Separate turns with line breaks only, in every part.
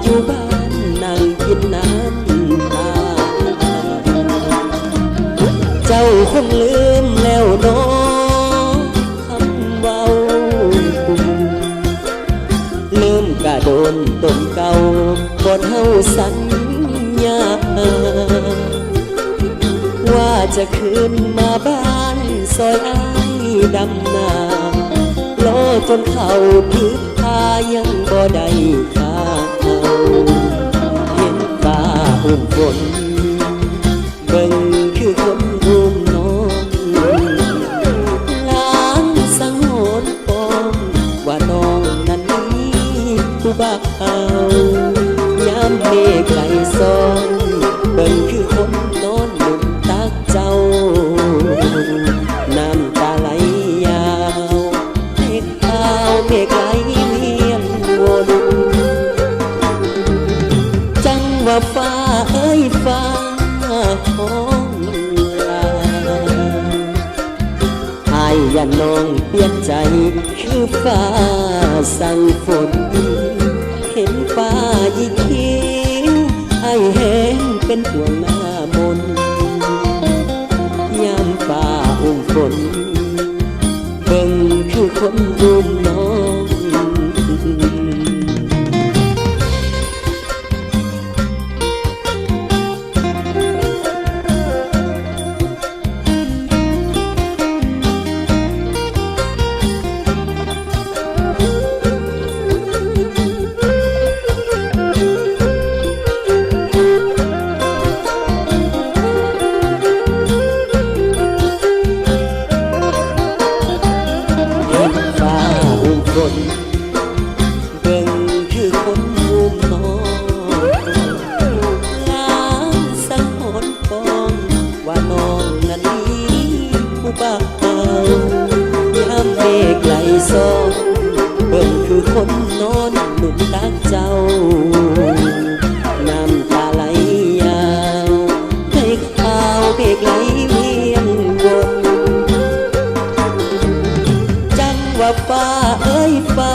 อยู่บ้านนั่งกินน้ำตาเจ้าคงลืมแล้วน้องคำเว้าลืมกะโดนต้นเก่าบ่เท่าสัญญาว่าจะคืนมาบ้านซอยอ้ายดำนาโลจนเขาพิษพายังบ่ได้ข้าวเห็นฟ้าอุ่มฝนเบิ่งคือคนอุ้มน้องล้างสังหรณ์ปองว่าน้องนั้นนี้ผู้บ่าวยามเมฆไหลซ้อนเบิ่งคือคนนอนหนุนตักเจ้าน้ำตาไหลยาวเมฆขาวเมฆไหลเวียนวนจังว่าฟ้าเอ้ยฟ้าห้องลาอายอย่าน้องเปลี่ยนใจคือฟ้าสั่งฝนเห็นฟ้ายิ่งคิ้วไอ้แห้งเป็นห่วงหน้ามนยามฟ้าอุ้มฝนเบิ่งคือคนอุ้มน้องเบิ่งคือคนอุ้มน้องล้างสังหรณ์ปองว่าน้องนั้นนี้ผู้บ่าวยามเมฆไหลซ้อนเบิ่งคือคนนอนหนุนตักเจ้าน้ำตาไหลยาวเมฆขาวเมฆไหลเวียนวนจังว่าฟ้าเอ้ยฟ้า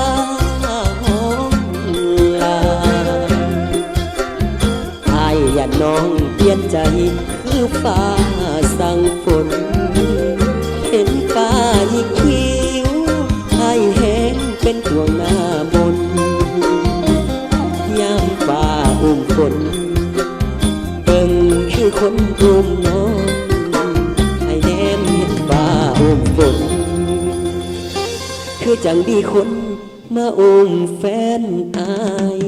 อย่าน้องเปลี่ยนใจคือฟ้าสั่งฝนเห็นฟ้ายิ่งคิ้วไอ้แห้งเป็นห่วงหน้ามนยามฟ้าอุ้มฝนเบิ่งคือคนอุ้มน้องให้แนมเห็นฟ้าอุ้มฝนคือจังดีคนมาอุ้มแฟนอาย